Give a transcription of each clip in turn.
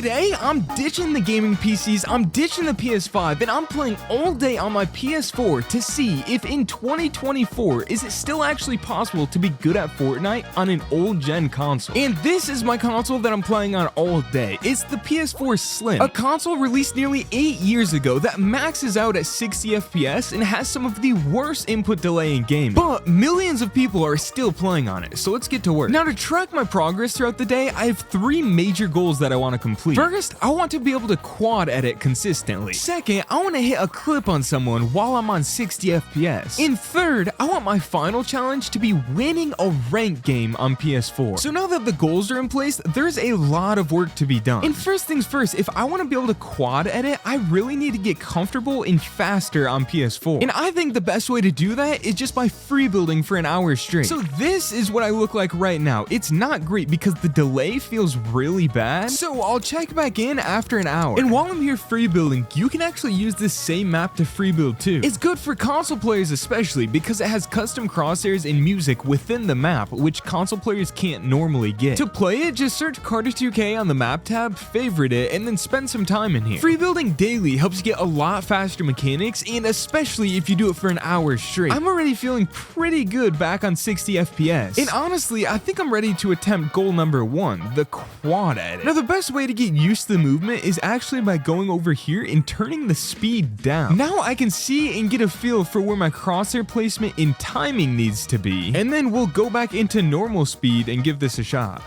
today, I'm ditching the gaming PCs, I'm ditching the PS5, and I'm playing all day on my PS4 to see if in 2024, is it still actually possible to be good at Fortnite on an old gen console. And this is my console that I'm playing on all day. It's the PS4 Slim, a console released nearly 8 years ago that maxes out at 60 FPS and has some of the worst input delay in gaming. But millions of people are still playing on it, so let's get to work. Now, to track my progress throughout the day, I have 3 major goals that I want to complete. First, I want to be able to quad edit consistently. Second, I want to hit a clip on someone while I'm on 60 FPS. And third, I want my final challenge to be winning a ranked game on PS4. So now that the goals are in place, there's a lot of work to be done. And first things first, if I want to be able to quad edit, I really need to get comfortable and faster on PS4. And I think the best way to do that is just by free building for an hour straight. So this is what I look like right now. It's not great because the delay feels really bad. So I'll check back in after an hour. And while I'm here free building, you can actually use this same map to free build too. It's good for console players especially because it has custom crosshairs and music within the map, which console players can't normally get. To play it, just search Carter 2K on the map tab, favorite it, and then spend some time in here. Free building daily helps you get a lot faster mechanics, and especially if you do it for an hour straight. I'm already feeling pretty good back on 60 FPS. And honestly, I think I'm ready to attempt goal number 1, the quad edit. Now, the best way to get used to the movement is actually by going over here and turning the speed down. Now I can see and get a feel for where my crosshair placement and timing needs to be. And then we'll go back into normal speed and give this a shot.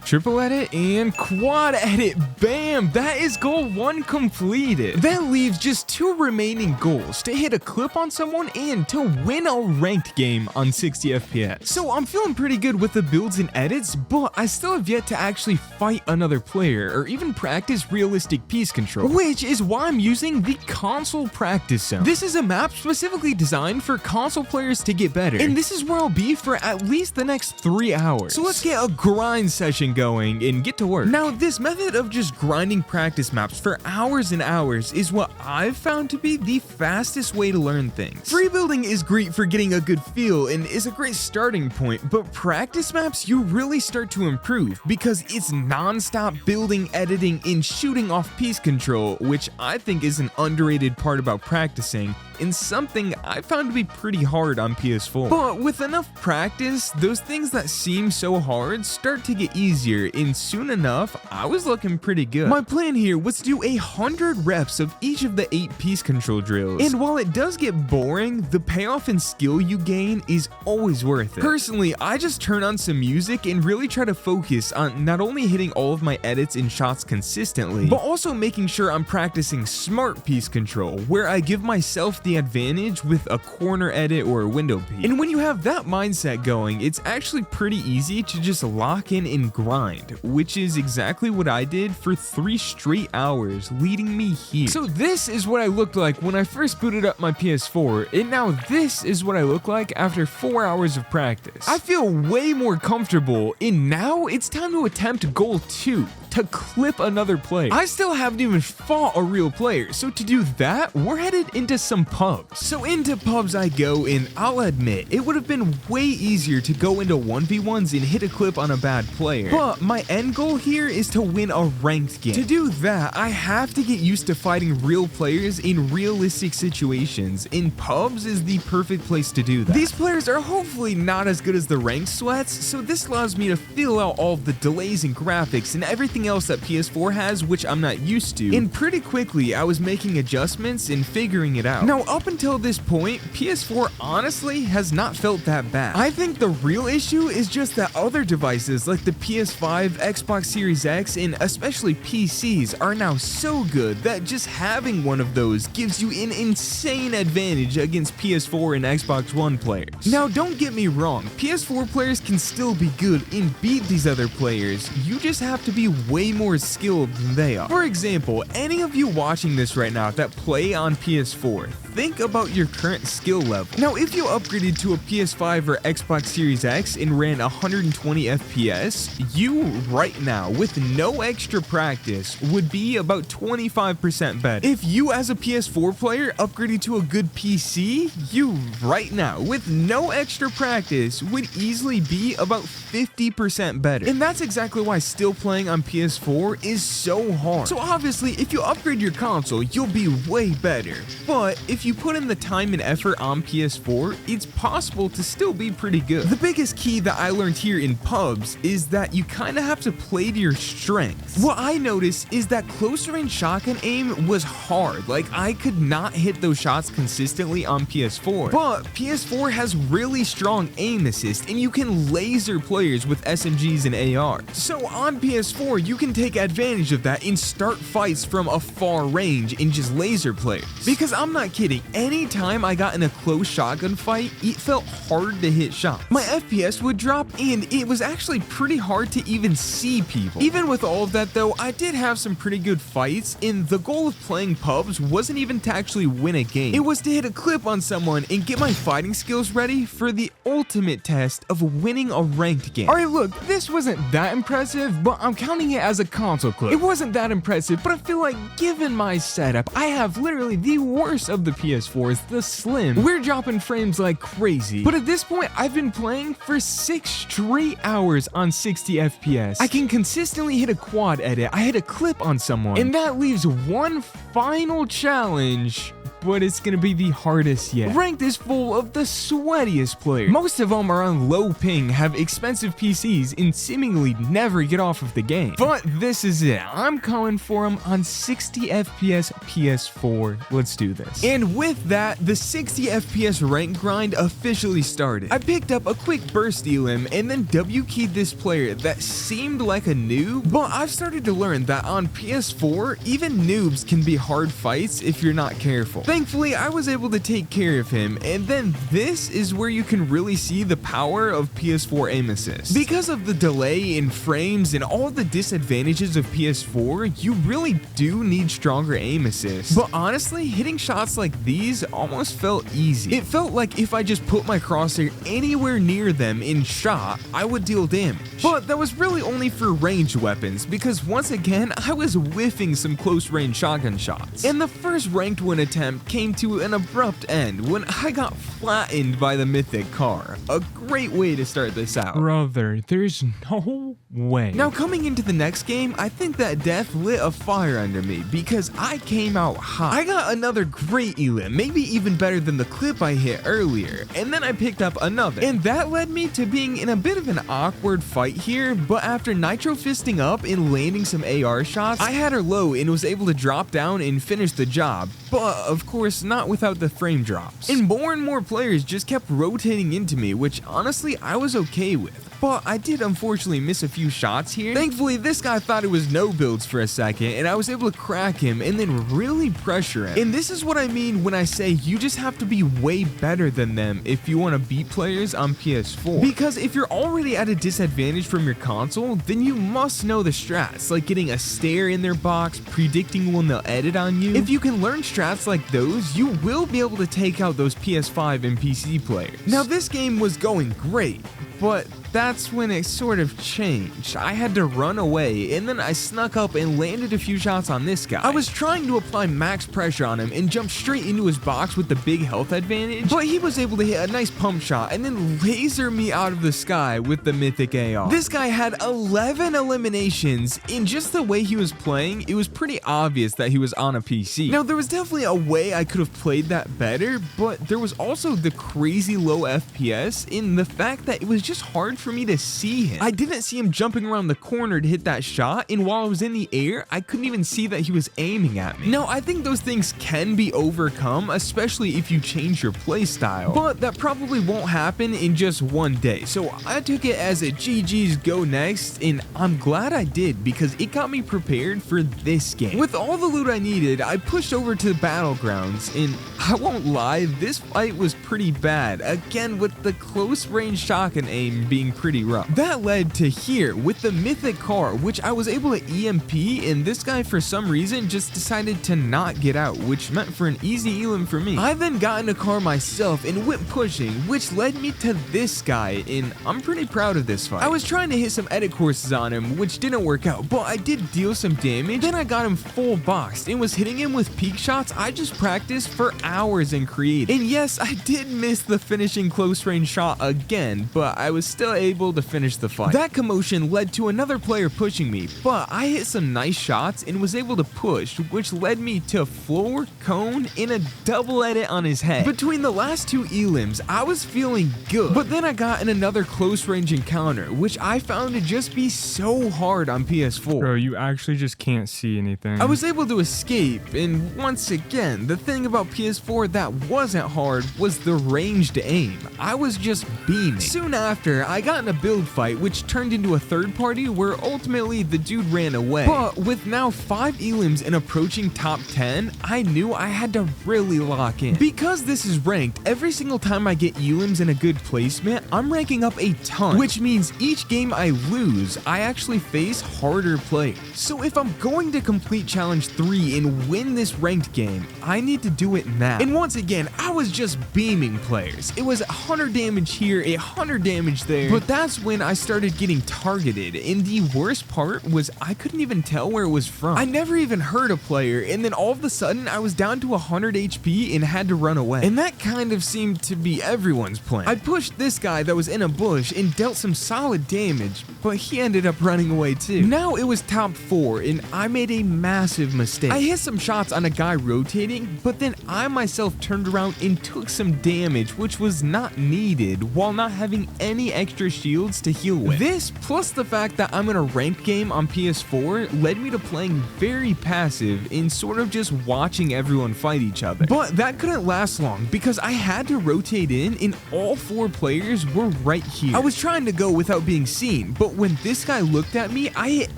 Triple edit and quad edit. Bam! That is goal 1 completed. That leaves just 2 remaining goals: to hit a clip on someone and to win a ranked game on 60 FPS. So I'm feeling pretty good with the builds and edits, but I still have yet to actually fight another player or even practice realistic piece control, which is why I'm using the console practice zone. This is a map specifically designed for console players to get better, and this is where I'll be for at least the next 3 hours. So let's get a grind session going and get to work. Now, this method of just grinding practice maps for hours and hours is what I've found to be the fastest way to learn things. Free building is great for getting a good feel and is a great starting point, but practice maps you really start to improve because it's non-stop building, editing, and shooting off piece control, which I think is an underrated part about practicing and something I found to be pretty hard on PS4. But with enough practice, those things that seem so hard start to get easier, and soon enough, I was looking pretty good. My plan here was to do 100 reps of each of the 8 piece control drills, and while it does get boring, the payoff and skill you gain is always worth it. Personally, I just turn on some music and really try to focus on not only hitting all of my edits and shots consistently, but also making sure I'm practicing smart piece control, where I give myself the advantage with a corner edit or a window peek. And when you have that mindset going, it's actually pretty easy to just lock in and grind, which is exactly what I did for 3 straight hours, leading me here. So this is what I looked like when I first booted up my PS4, and now this is what I look like after 4 hours of practice. I feel way more comfortable, and now it's time to attempt goal 2, to clip another player. I still haven't even fought a real player, so to do that, we're headed into some pubs. So into pubs I go, and I'll admit, it would have been way easier to go into 1v1s and hit a clip on a bad player. But my end goal here is to win a ranked game. To do that, I have to get used to fighting real players in realistic situations, and pubs is the perfect place to do that. These players are hopefully not as good as the ranked sweats, so this allows me to feel out all of the delays and graphics and everything else that PS4 has, which I'm not used to, and pretty quickly I was making adjustments and figuring it out. Now, up until this point, PS4 honestly has not felt that bad. I think the real issue is just that other devices like the PS5, Xbox Series X, and especially PCs are now so good that just having one of those gives you an insane advantage against PS4 and Xbox One players. Now, don't get me wrong, PS4 players can still be good and beat these other players, you just have to be way more skilled than they are. For example, any of you watching this right now that play on PS4, think about your current skill level. Now, if you upgraded to a PS5 or Xbox Series X and ran 120 FPS, you right now, with no extra practice, would be about 25% better. If you as a PS4 player upgraded to a good PC, you right now, with no extra practice, would easily be about 50% better. And that's exactly why still playing on PS4 is so hard. So obviously, if you upgrade your console, you'll be way better. But if you put in the time and effort on PS4, it's possible to still be pretty good. The biggest key that I learned here in pubs is that you kind of have to play to your strengths. What I noticed is that close range shotgun aim was hard. Like, I could not hit those shots consistently on PS4. But PS4 has really strong aim assist, and you can laser players with SMGs and ARs. So on PS4, you can take advantage of that and start fights from a far range and just laser players. Because I'm not kidding, anytime I got in a close shotgun fight, it felt hard to hit shots. My FPS would drop, and it was actually pretty hard to even see people. Even with all of that though, I did have some pretty good fights, and the goal of playing pubs wasn't even to actually win a game. It was to hit a clip on someone and get my fighting skills ready for the ultimate test of winning a ranked game. Alright, look, this wasn't that impressive, but I'm counting it as a console clip. It wasn't that impressive, but I feel like given my setup, I have literally the worst of the PS4s, the Slim. We're dropping frames like crazy, but at this point, I've been playing for 6 straight hours on 60 FPS. I can consistently hit a quad edit, I hit a clip on someone, and that leaves one final challenge, but it's gonna be the hardest yet. Ranked is full of the sweatiest players. Most of them are on low ping, have expensive PCs, and seemingly never get off of the game. But this is it. I'm coming for them on 60 FPS PS4. Let's do this. And with that, the 60 FPS rank grind officially started. I picked up a quick burst elim and then W-keyed this player that seemed like a noob, but I've started to learn that on PS4, even noobs can be hard fights if you're not careful. Thankfully, I was able to take care of him, and then this is where you can really see the power of PS4 aim assist. Because of the delay in frames and all the disadvantages of PS4, you really do need stronger aim assist. But honestly, hitting shots like these almost felt easy. It felt like if I just put my crosshair anywhere near them and shot, I would deal damage. But that was really only for ranged weapons, because once again, I was whiffing some close range shotgun shots. And the first ranked win attempt came to an abrupt end when I got flattened by the mythic car. A great way to start this out. Brother, there's no way. Now coming into the next game, I think that death lit a fire under me because I came out hot. I got another great elim, maybe even better than the clip I hit earlier, and then I picked up another. And that led me to being in a bit of an awkward fight here, but after nitro fisting up and landing some AR shots, I had her low and was able to drop down and finish the job. But of course, not without the frame drops. And more players just kept rotating into me, which honestly I was okay with. But I did unfortunately miss a few shots here. Thankfully, this guy thought it was no builds for a second, and I was able to crack him and then really pressure him. And this is what I mean when I say you just have to be way better than them if you want to beat players on PS4. Because if you're already at a disadvantage from your console, then you must know the strats, like getting a stare in their box, predicting when they'll edit on you. If you can learn strats like those, you will be able to take out those PS5 and PC players. Now this game was going great, but that's when it sort of changed. I had to run away, and then I snuck up and landed a few shots on this guy. I was trying to apply max pressure on him and jump straight into his box with the big health advantage, but he was able to hit a nice pump shot and then laser me out of the sky with the mythic AR. This guy had 11 eliminations, and just the way he was playing, it was pretty obvious that he was on a PC. Now, there was definitely a way I could have played that better, but there was also the crazy low FPS in the fact that it was just hard for me to see him. I didn't see him jumping around the corner to hit that shot, and while I was in the air, I couldn't even see that he was aiming at me. Now, I think those things can be overcome, especially if you change your playstyle, but that probably won't happen in just one day. So I took it as a GG's go next, and I'm glad I did because it got me prepared for this game. With all the loot I needed, I pushed over to the battlegrounds, and I won't lie, this fight was pretty bad. Again, with the close range shotgun aim being looking pretty rough. That led to here with the mythic car, which I was able to EMP, and this guy for some reason just decided to not get out, which meant for an easy elim for me. I then got in a car myself and went pushing, which led me to this guy, and I'm pretty proud of this fight. I was trying to hit some edit courses on him, which didn't work out, but I did deal some damage. Then I got him full boxed and was hitting him with peak shots I just practiced for hours in Create. And yes, I did miss the finishing close range shot again, but I was still able to finish the fight. That commotion led to another player pushing me, but I hit some nice shots and was able to push, which led me to floor, cone, and a double edit on his head. Between the last two elims, I was feeling good, but then I got in another close range encounter, which I found to just be so hard on PS4. Bro, you actually just can't see anything. I was able to escape, and once again, the thing about PS4 that wasn't hard was the ranged aim. I was just beaming. Soon after, I got in a build fight, which turned into a third party where ultimately the dude ran away. But with now 5 elims and approaching top 10, I knew I had to really lock in. Because this is ranked, every single time I get elims in a good placement, I'm ranking up a ton, which means each game I lose, I actually face harder players. So if I'm going to complete challenge 3 and win this ranked game, I need to do it now. And once again, I was just beaming players. It was 100 damage here, 100 damage there, but that's when I started getting targeted, and the worst part was I couldn't even tell where it was from. I never even heard a player, and then all of a sudden I was down to 100 HP and had to run away. And that kind of seemed to be everyone's plan. I pushed this guy that was in a bush and dealt some solid damage, but he ended up running away too. Now it was top 4, and I made a massive mistake. I hit some shots on a guy rotating, but then I myself turned around and took some damage, which was not needed, while not having any extra shields to heal with. This, plus the fact that I'm in a ranked game on PS4, led me to playing very passive and sort of just watching everyone fight each other. But that couldn't last long because I had to rotate in and all 4 players were right here. I was trying to go without being seen, but when this guy looked at me, I hit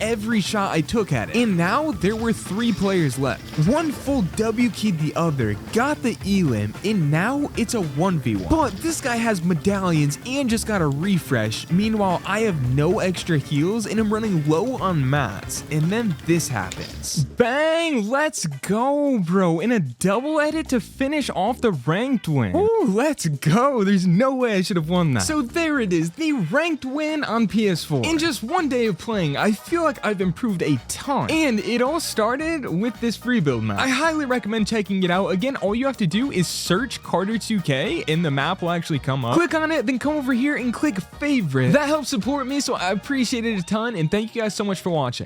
every shot I took at it. And now there were 3 players left. One full W keyed the other, got the elim, and now it's a 1v1. But this guy has medallions and just got a refresh. Meanwhile, I have no extra heals and I'm running low on mats. And then this happens. Bang! Let's go, bro. In a double edit to finish off the ranked win. Ooh, let's go. There's no way I should have won that. So there it is, the ranked win on PS4. In just one day of playing, I feel like I've improved a ton. And it all started with this free build map. I highly recommend checking it out. Again, all you have to do is search Carter 2K and the map will actually come up. Click on it, then come over here and click favorite. That helps support me, so I appreciate it a ton, and thank you guys so much for watching.